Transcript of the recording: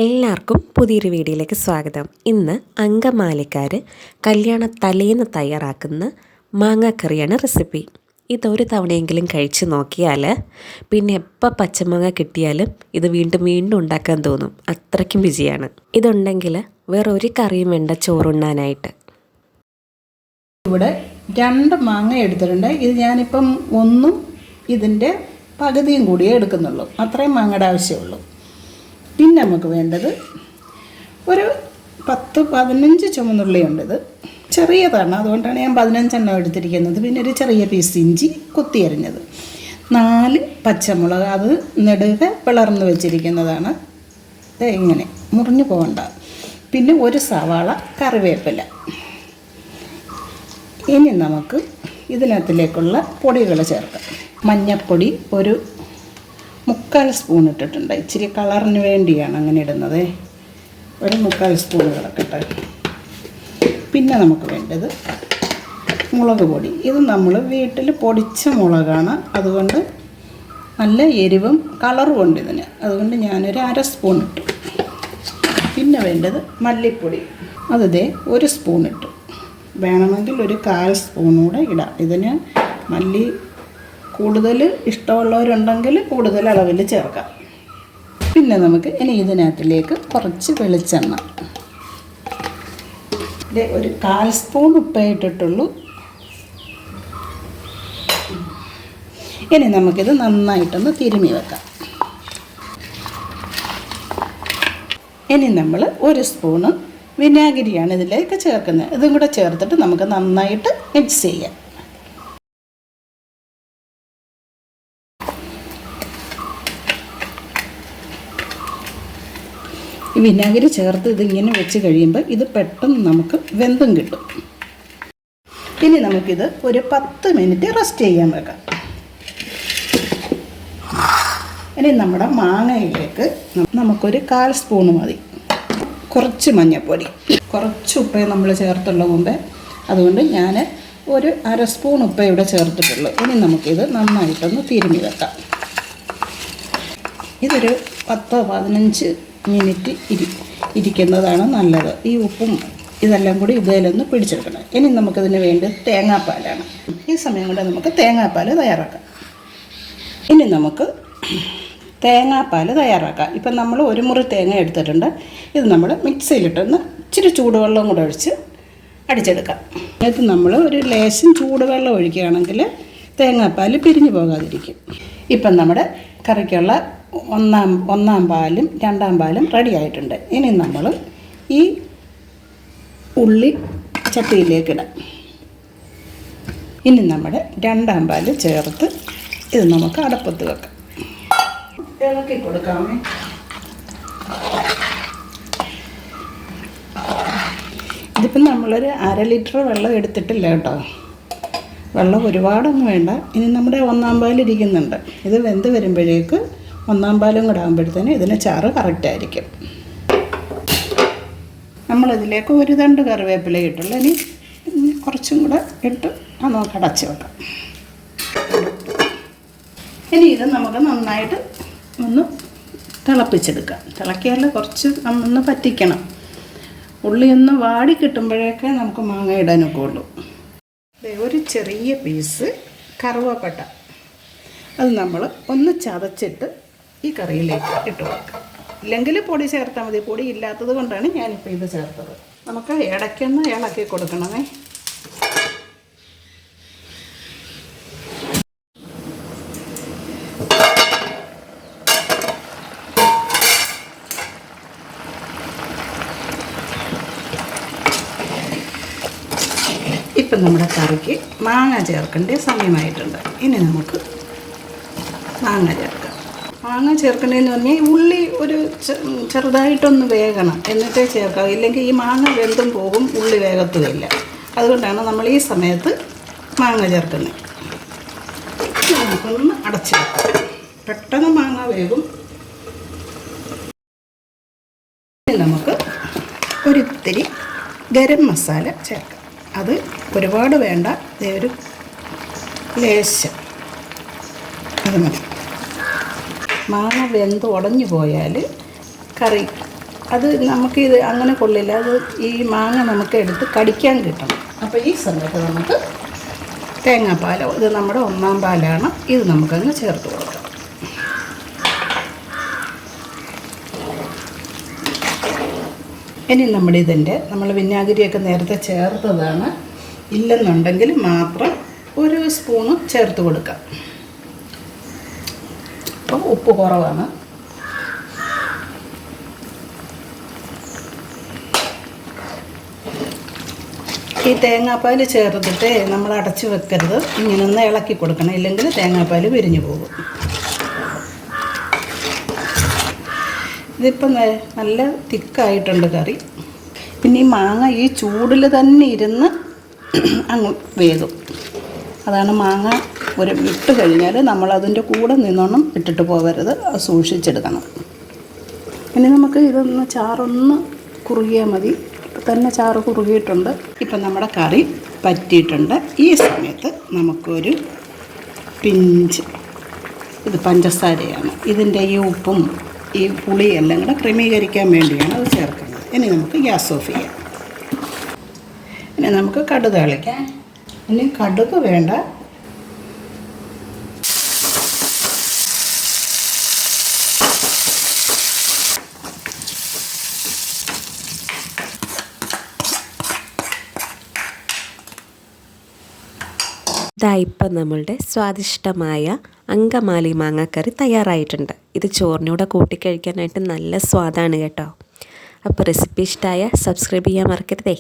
എല്ലാവർക്കും പുതിയൊരു വീഡിയോയിലേക്ക് സ്വാഗതം. ഇന്ന് അങ്കമാലിക്കാർ കല്യാണ തലേന്ന് തയ്യാറാക്കുന്ന മാങ്ങാക്കറിയാണ് റെസിപ്പി. ഇതൊരു തവണയെങ്കിലും കഴിച്ച് നോക്കിയാൽ പിന്നെ എപ്പോൾ പച്ചമാങ്ങ കിട്ടിയാലും ഇത് വീണ്ടും വീണ്ടും ഉണ്ടാക്കാൻ തോന്നും. അത്രയ്ക്കും രുചിയാണ്. ഇതുണ്ടെങ്കിൽ വേറെ ഒരു കറിയും വേണ്ട ചോറുണ്ണാനായിട്ട്. ഇവിടെ 2 മാങ്ങ എടുത്തിട്ടുണ്ട്. ഇത് ഞാനിപ്പം ഒന്നും ഇതിൻ്റെ പകുതിയും കൂടിയേ എടുക്കുന്നുള്ളൂ. അത്രയും മാങ്ങയുടെ ആവശ്യമുള്ളൂ. പിന്നെ നമുക്ക് വേണ്ടത് ഒരു 10-15 ചുമന്നുള്ളിയുണ്ട്. ഇത് ചെറിയതാണ്, അതുകൊണ്ടാണ് ഞാൻ 15 എടുത്തിരിക്കുന്നത്. പിന്നെ ഒരു ചെറിയ പീസ് ഇഞ്ചി കൊത്തിയരിഞ്ഞത്, 4 പച്ചമുളക്, അത് നെടുകെ പിളർന്ന് വെച്ചിരിക്കുന്നതാണ്. ഇങ്ങനെ മുറിഞ്ഞു പോകണ്ട. പിന്നെ ഒരു സവാള, കറിവേപ്പില. ഇനി നമുക്ക് ഇതിനകത്തിലേക്കുള്ള പൊടികൾ ചേർക്കാം. മഞ്ഞൾപ്പൊടി ഒരു 3/4 സ്പൂൺ ഇട്ടിട്ടുണ്ട്. ഇച്ചിരി കളറിന് വേണ്ടിയാണ് അങ്ങനെ ഇടുന്നത്. ഒരു 3/4 സ്പൂൺ കിടക്കട്ടെ. പിന്നെ നമുക്ക് വേണ്ടത് മുളക് പൊടി. ഇത് നമ്മൾ വീട്ടിൽ പൊടിച്ച മുളകാണ്, അതുകൊണ്ട് നല്ല എരിവും കളറും ഉണ്ട് ഇതിന്. അതുകൊണ്ട് ഞാനൊരു 1/2 സ്പൂൺ ഇട്ടു. പിന്നെ വേണ്ടത് മല്ലിപ്പൊടി, അത് 1 സ്പൂൺ ഇട്ടു. വേണമെങ്കിൽ ഒരു 1/4 സ്പൂൺ കൂടെ ഇടാം. ഇതിന് മല്ലി കൂടുതൽ ഇഷ്ടമുള്ളവരുണ്ടെങ്കിൽ കൂടുതൽ അളവിൽ ചേർക്കാം. പിന്നെ നമുക്ക് ഇനി ഇതിനകത്തിലേക്ക് കുറച്ച് വെളിച്ചെണ്ണ, ഒരു 1/4 സ്പൂൺ ഉപ്പേ ഇട്ടിട്ടുള്ളൂ. ഇനി നമുക്കിത് നന്നായിട്ടൊന്ന് തിരുമ്മി വെക്കാം. ഇനി നമ്മൾ 1 സ്പൂണ് വിനാഗിരിയാണ് ഇതിലേക്ക് ചേർക്കുന്നത്. ഇതും കൂടെ ചേർത്തിട്ട് നമുക്ക് നന്നായിട്ട് മിക്സ് ചെയ്യാം. ഈ വിനാഗിരി ചേർത്ത് ഇതിങ്ങനെ വെച്ച് കഴിയുമ്പോൾ ഇത് പെട്ടെന്ന് നമുക്ക് വെന്തും കിട്ടും. ഇനി നമുക്കിത് ഒരു 10 മിനിറ്റ് റെസ്റ്റ് ചെയ്യാൻ വെക്കാം. ഇനി നമ്മുടെ മാങ്ങയിലേക്ക് നമുക്കൊരു 1/4 സ്പൂണ് മതി. കുറച്ച് മഞ്ഞൾപ്പൊടി, കുറച്ച് ഉപ്പേ നമ്മൾ ചേർത്തുള്ള മുമ്പേ, അതുകൊണ്ട് ഞാൻ ഒരു 1/2 സ്പൂൺ ഉപ്പ ഇവിടെ ചേർത്തിട്ടുള്ളൂ. ഇനി നമുക്കിത് നന്നായിട്ടൊന്ന് തിരുമ്മി വെക്കാം. ഇതൊരു 10-15 മിനിറ്റ് ഇരിക്കുന്നതാണ് നല്ലത്. ഈ ഉപ്പും ഇതെല്ലാം കൂടി ഇതിലൊന്ന് പിടിച്ചെടുക്കണം. ഇനി നമുക്കിതിന് വേണ്ടി തേങ്ങാപ്പാലാണ്. ഈ സമയം കൊണ്ട് നമുക്ക് തേങ്ങാപ്പാൽ തയ്യാറാക്കാം. ഇനി നമുക്ക് തേങ്ങാപ്പാൽ തയ്യാറാക്കാം. ഇപ്പം നമ്മൾ 1 മുറി തേങ്ങ എടുത്തിട്ടുണ്ട്. ഇത് നമ്മൾ മിക്സിയിലിട്ടൊന്ന് ഇച്ചിരി ചൂടുവെള്ളം കൂടെ ഒഴിച്ച് അടിച്ചെടുക്കാം. അതിനകത്ത് നമ്മൾ ഒരു ലേശം ചൂടുവെള്ളം ഒഴിക്കുകയാണെങ്കിൽ തേങ്ങാപ്പാൽ പിരിഞ്ഞു പോകാതിരിക്കും. ഇപ്പം നമ്മുടെ കറിക്കുള്ള ഒന്നാം പാലും 2ാം പാലും റെഡി ആയിട്ടുണ്ട്. ഇനി നമ്മൾ ഈ ഉള്ളി ചട്ടിയിലേക്കിടാം. ഇനി നമ്മുടെ 2ാം പാല് ചേർത്ത് ഇത് നമുക്ക് അടപ്പത്ത് വെക്കാം. ഇളക്കി കൊടുക്കാമേ. ഇതിപ്പം നമ്മളൊരു 1/2 ലിറ്റർ വെള്ളം എടുത്തിട്ടില്ല കേട്ടോ. വെള്ളം ഒരുപാടൊന്നും വേണ്ട. ഇനി നമ്മുടെ 1ാം പാലിരിക്കുന്നുണ്ട്. ഇത് വെന്ത് വരുമ്പോഴേക്ക് 1ാം പാലും കൂടെ ആകുമ്പോഴത്തേന് ഇതിന് ചാറ് കറക്റ്റായിരിക്കും. നമ്മളിതിലേക്ക് ഒരു തണ്ട് കറിവേപ്പില ഇട്ടുള്ളൂ. ഇനി കുറച്ചും കൂടെ ഇട്ട് നമുക്ക് അടച്ച് വെക്കാം. ഇനി ഇത് നമുക്ക് നന്നായിട്ട് ഒന്ന് തിളപ്പിച്ചെടുക്കാം. തിളക്കിയാൽ കുറച്ച് ഒന്ന് പറ്റിക്കണം. ഉള്ളി ഒന്ന് വാടി കിട്ടുമ്പോഴേക്കേ നമുക്ക് മാങ്ങ ഇടാനൊക്കെ ഉള്ളൂ. ഒരു ചെറിയ പീസ് കറുവപ്പട്ട, അത് നമ്മൾ ഒന്ന് ചതച്ചിട്ട് ഈ കറിയിലേക്ക് ഇട്ട് കൊടുക്കാം. ഇല്ലെങ്കിൽ പൊടി ചേർത്താൽ മതി. പൊടി ഇല്ലാത്തത് കൊണ്ടാണ് ഞാനിപ്പോൾ ഇത് ചേർത്തത്. നമുക്ക് ഇടയ്ക്കൊന്ന് ഇളക്കി കൊടുക്കണമേ. ഇപ്പം നമ്മുടെ കറിക്ക് മാങ്ങ ചേർക്കേണ്ട സമയമായിട്ടുണ്ട്. ഇനി നമുക്ക് മാങ്ങ ചേർക്കാം. മാങ്ങ ചേർക്കേണ്ടതെന്ന് പറഞ്ഞാൽ ഉള്ളി ഒരു ചെറുതായിട്ടൊന്ന് വേകണം, എന്നിട്ടേ ചേർക്കാം. ഇല്ലെങ്കിൽ ഈ മാങ്ങ വെന്തും പോകും, ഉള്ളി വേഗത്തുമില്ല. അതുകൊണ്ടാണ് നമ്മൾ ഈ സമയത്ത് മാങ്ങ ചേർക്കുന്നത്. നമുക്കൊന്ന് അടച്ച് വെക്കാം. പെട്ടെന്ന് മാങ്ങ വേകും. നമുക്ക് ഒരിത്തിരി ഗരം മസാല ചേർക്കാം. അത് ഒരുപാട് വേണ്ട, ഒരു ലേശം, അത് മതി. മാങ്ങ വെന്ത് ഉടഞ്ഞു പോയാൽ കറി അത് നമുക്കിത് അങ്ങനെ കൊള്ളില്ല. അത് ഈ മാങ്ങ നമുക്ക് എടുത്ത് കടിക്കാൻ കിട്ടണം. അപ്പോൾ ഈ സമയത്ത് നമുക്ക് തേങ്ങാപ്പാലോ, ഇത് നമ്മുടെ 1-ാം പാലാണ്, ഇത് നമുക്കങ്ങ് ചേർത്ത് കൊടുക്കാം. ഇനി നമ്മൾ വിനാഗിരിയൊക്കെ നേരത്തെ ചേർത്തതാണ്, ഇല്ലെന്നുണ്ടെങ്കിൽ മാത്രം 1 സ്പൂണ് ചേർത്ത് കൊടുക്കാം. അപ്പം ഉപ്പ് കുറവാണ്. ഈ തേങ്ങാപ്പാൽ ചേർത്തിട്ട് നമ്മൾ അടച്ച് വെക്കരുത്, ഇങ്ങനെ ഒന്ന് ഇളക്കി കൊടുക്കണം, ഇല്ലെങ്കിൽ തേങ്ങാപ്പാൽ വിരിഞ്ഞു പോകും. ഇതിപ്പം നല്ല തിക്കായിട്ടുണ്ട് കറി. പിന്നെ ഈ മാങ്ങ ഈ ചൂടിൽ തന്നെ ഇരുന്ന് അങ്ങ് വേകും. അതാണ് മാങ്ങ ഇട്ട് കഴിഞ്ഞാൽ നമ്മളതിൻ്റെ കൂടെ നിന്നോണം ഇട്ടിട്ട് പോകരുത്, അത് സൂക്ഷിച്ചെടുക്കണം. ഇനി നമുക്ക് ഇതൊന്ന് ചാറൊന്ന് കുറുകിയാൽ മതി. ഇപ്പം തന്നെ ചാറ് കുറുകിയിട്ടുണ്ട്. ഇപ്പം നമ്മുടെ കറി പറ്റിയിട്ടുണ്ട്. ഈ സമയത്ത് നമുക്കൊരു പിഞ്ച് ഇത് പഞ്ചസാരയാണ്. ഇതിൻ്റെ ഈ ഉപ്പും ഈ പുളിയെല്ലാം കൂടെ ക്രമീകരിക്കാൻ വേണ്ടിയാണ് അത് ചേർക്കുന്നത്. ഇനി നമുക്ക് ഗ്യാസ് ഓഫ് ചെയ്യാം. ഇനി നമുക്ക് കടുക് താളിക്കാം. ഇനി കടുക് വേണ്ട, ഇപ്പം നമ്മളുടെ സ്വാദിഷ്ടമായ അങ്കമാലി മാങ്ങാക്കറി തയ്യാറായിട്ടുണ്ട്. ഇത് ചോറിനൂടെ കൂട്ടിക്കഴിക്കാനായിട്ട് നല്ല സ്വാദാണ് കേട്ടോ. അപ്പോൾ റെസിപ്പി ഇഷ്ടമായ സബ്സ്ക്രൈബ് ചെയ്യാൻ മറക്കരുതേ.